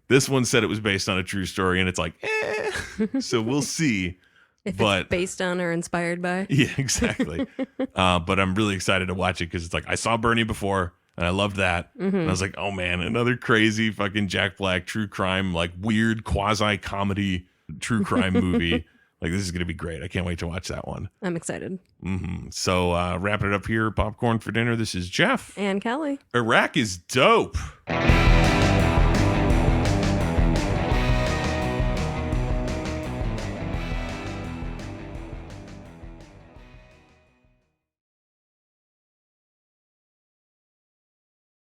This one said it was based on a true story, and it's like, so we'll see. If it's based on or inspired by. Yeah, exactly. But I'm really excited to watch it because it's like I saw Bernie before. And I loved that. And I was like, oh man, another crazy fucking Jack Black true crime, like weird quasi comedy true crime movie. Like this is going to be great. I can't wait to watch that one. I'm excited. So wrapping it up here, popcorn for dinner. This is Jeff. And Kelly. Iraq is dope.